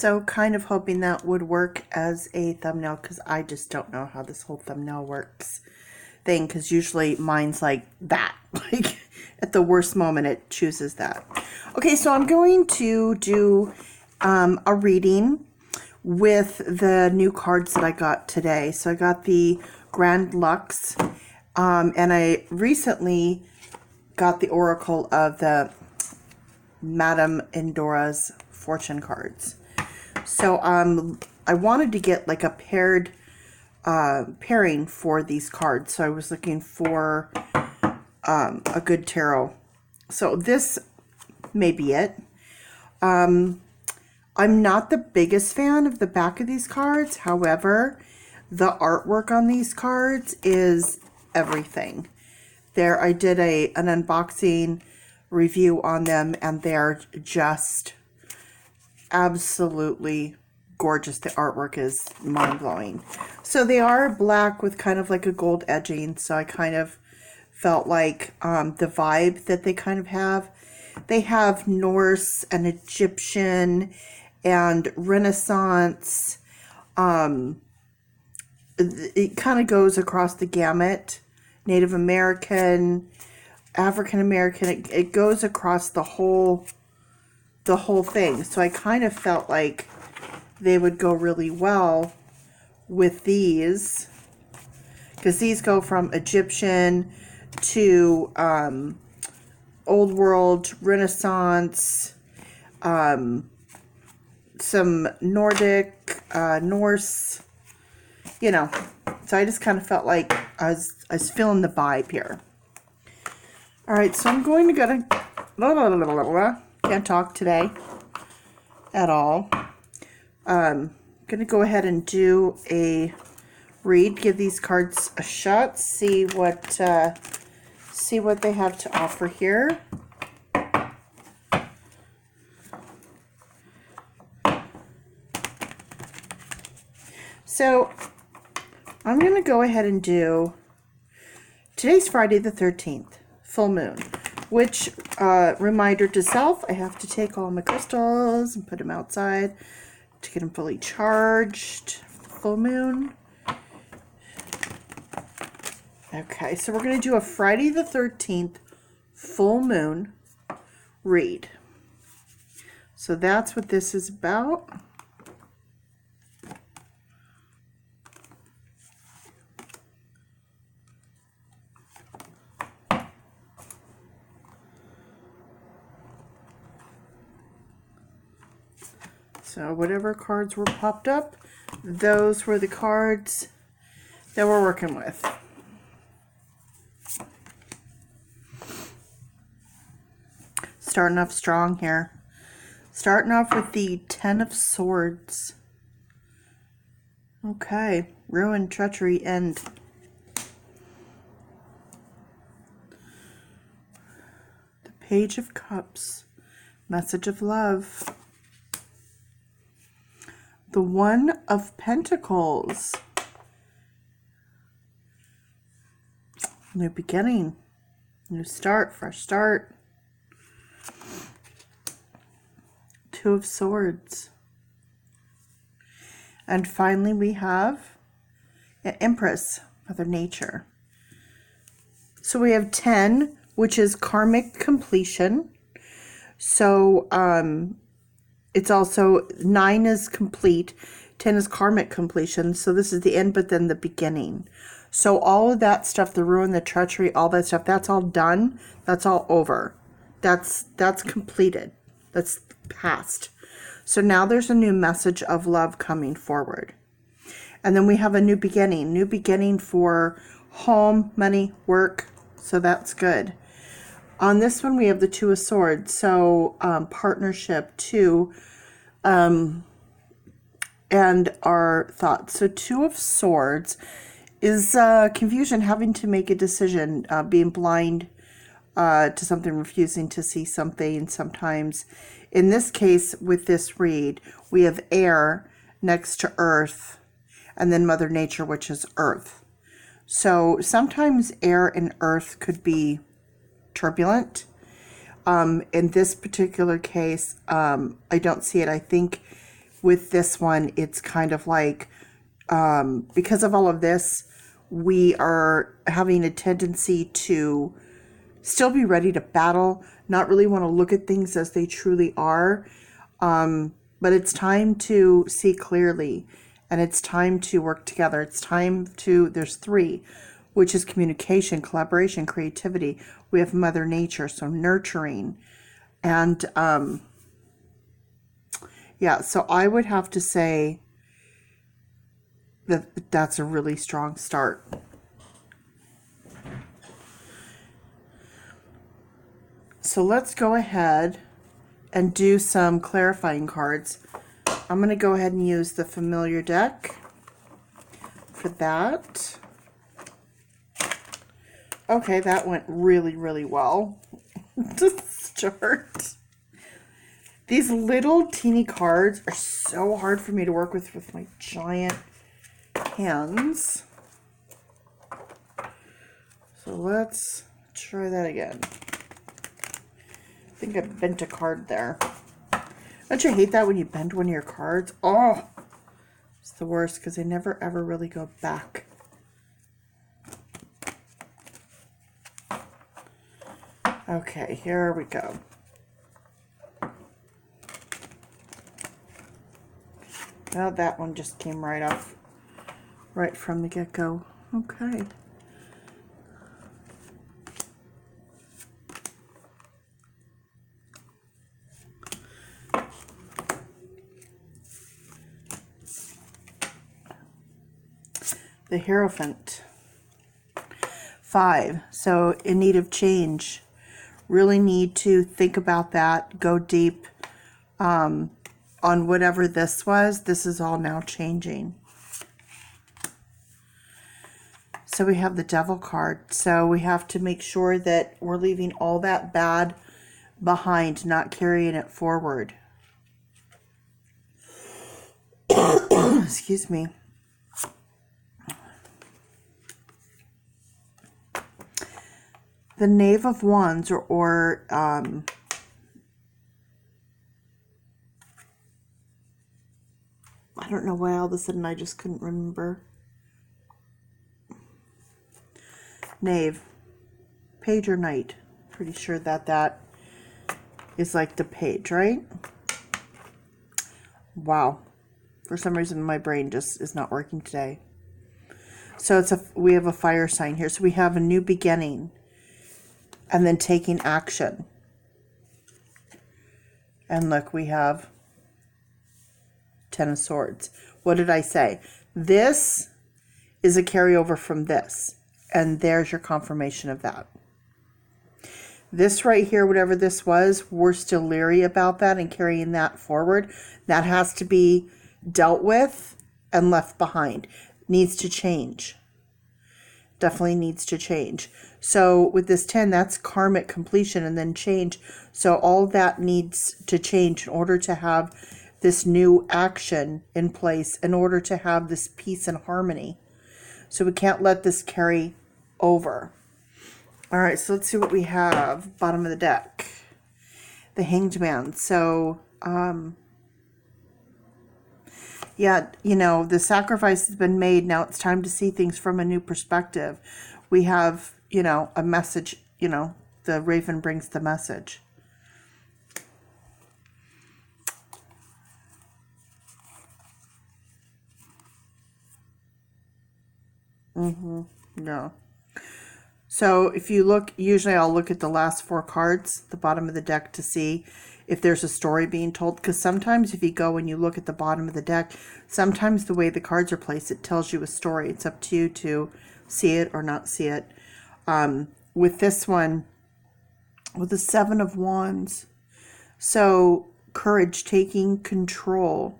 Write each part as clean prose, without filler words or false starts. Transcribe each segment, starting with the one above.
So kind of hoping that would work as a thumbnail, because I just don't know how this whole thumbnail works thing, because usually mine's like that. Like at the worst moment it chooses that. Okay, so I'm going to do a reading with the new cards that I got today. So I got the Grand Lux, and I recently got the Oracle of the Madame Endora's fortune cards. So I wanted to get like a pairing for these cards. So I was looking for a good tarot. So this may be it. I'm not the biggest fan of the back of these cards. However, the artwork on these cards is everything. There, I did an unboxing review on them, and they're just absolutely gorgeous. The artwork is mind-blowing. So they are black with kind of like a gold edging, so I kind of felt like the vibe that they kind of have. They have Norse and Egyptian and Renaissance. It kind of goes across the gamut. Native American, African American. It goes across the whole thing. So I kind of felt like they would go really well with these, because these go from Egyptian to Old World, Renaissance, some Nordic, Norse, you know. So I just kind of felt like I was feeling the vibe here. All right, so I'm going to go to, can't talk today at all. I'm going to go ahead and do a read, give these cards a shot, see what they have to offer here. So I'm going to go ahead and do, today's Friday the 13th, full moon, which, reminder to self, I have to take all my crystals and put them outside to get them fully charged. Full moon. Okay, so we're going to do a Friday the 13th full moon read. So that's what this is about. So whatever cards were popped up, those were the cards that we're working with. Starting off strong here. Starting off with the Ten of Swords. Okay, ruin, treachery, end. The Page of Cups, message of love. The One of Pentacles. New beginning. New start. Fresh start. Two of Swords. And finally we have an Empress, Mother Nature. So we have 10, which is karmic completion. So, it's also 9 is complete, 10 is karmic completion. So this is the end, but then the beginning. So all of that stuff, the ruin, the treachery, all that stuff, that's all done. That's all over. That's completed. That's past. So now there's a new message of love coming forward. And then we have a new beginning for home, money, work. So that's good. On this one, we have the Two of Swords, so partnership, two, and our thoughts. So Two of Swords is confusion, having to make a decision, being blind to something, refusing to see something sometimes. In this case, with this read, we have air next to earth, and then Mother Nature, which is earth. So sometimes air and earth could be turbulent. In this particular case, I don't see it. I think with this one, it's kind of like, because of all of this, we are having a tendency to still be ready to battle, not really want to look at things as they truly are. But it's time to see clearly, and it's time to work together. It's time to, there's three, which is communication, collaboration, creativity. We have Mother Nature, so nurturing. And yeah, so I would have to say that that's a really strong start. So let's go ahead and do some clarifying cards. I'm going to go ahead and use the familiar deck for that. Okay, that went really, really well to start. These little teeny cards are so hard for me to work with my giant hands. So let's try that again. I think I bent a card there. Don't you hate that when you bend one of your cards? Oh, it's the worst because they never ever really go back. Okay, here we go. Now that one just came right off, right from the get-go. Okay. The Hierophant. 5. So in need of change. Really need to think about that. Go deep on whatever this was. This is all now changing. So we have the Devil card. So we have to make sure that we're leaving all that bad behind, not carrying it forward. Excuse me. The Knave of Wands, or I don't know why all of a sudden I just couldn't remember. Knave. Page or Knight. Pretty sure that is like the page, right? Wow. For some reason my brain just is not working today. So we have a fire sign here. So we have a new beginning. And then taking action. And look, we have Ten of Swords. What did I say? This is a carryover from this. And there's your confirmation of that. This right here, whatever this was, we're still leery about that and carrying that forward. That has to be dealt with and left behind. Needs to change. Definitely needs to change. So with this 10, that's karmic completion and then change. So all that needs to change in order to have this new action in place, in order to have this peace and harmony. So we can't let this carry over. All right, so let's see what we have. Bottom of the deck. The Hanged Man. So, yeah, you know, the sacrifice has been made. Now it's time to see things from a new perspective. We have, you know, a message, you know, the raven brings the message. No. So if you look, usually I'll look at the last 4 cards, the bottom of the deck, to see if there's a story being told. Because sometimes if you go and you look at the bottom of the deck, sometimes the way the cards are placed, it tells you a story. It's up to you to see it or not see it. With this one, with the 7 of Wands, so courage, taking control.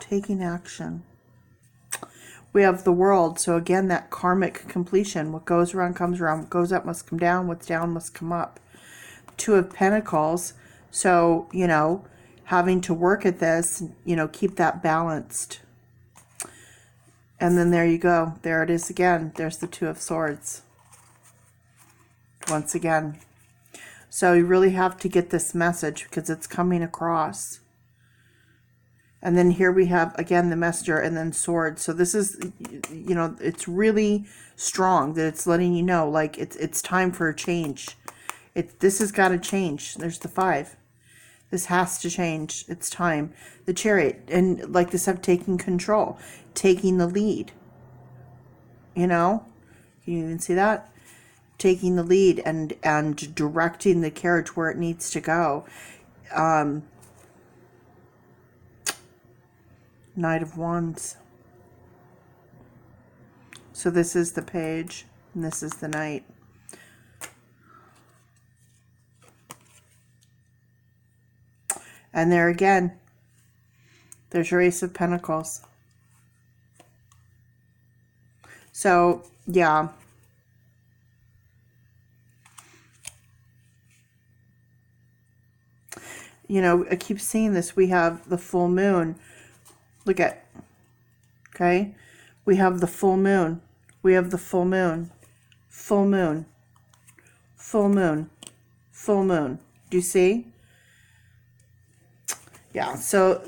Taking action. We have the World. So again, that karmic completion. What goes around comes around. What goes up must come down. What's down must come up. 2 of Pentacles. So, you know, having to work at this, you know, keep that balanced. And then there you go. There it is again. There's the 2 of Swords. once again. So you really have to get this message because it's coming across. And then here we have, again, the messenger and then sword. So this is, you know, it's really strong that it's letting you know, like, it's time for a change. This has got to change. There's the 5. This has to change. It's time. The Chariot. And like this, of taking control. Taking the lead. You know? Can you even see that? Taking the lead and directing the carriage where it needs to go. Knight of Wands. So this is the page, and this is the knight. And there again, there's your Ace of Pentacles. So, yeah. You know, I keep seeing this. We have the full moon. Look at, okay? We have the full moon. We have the full moon. Full moon. Full moon. Full moon. Do you see? Yeah, so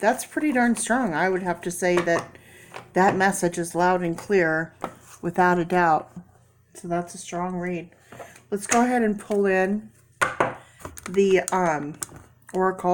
that's pretty darn strong. I would have to say that that message is loud and clear, without a doubt. So that's a strong read. Let's go ahead and pull in the oracle.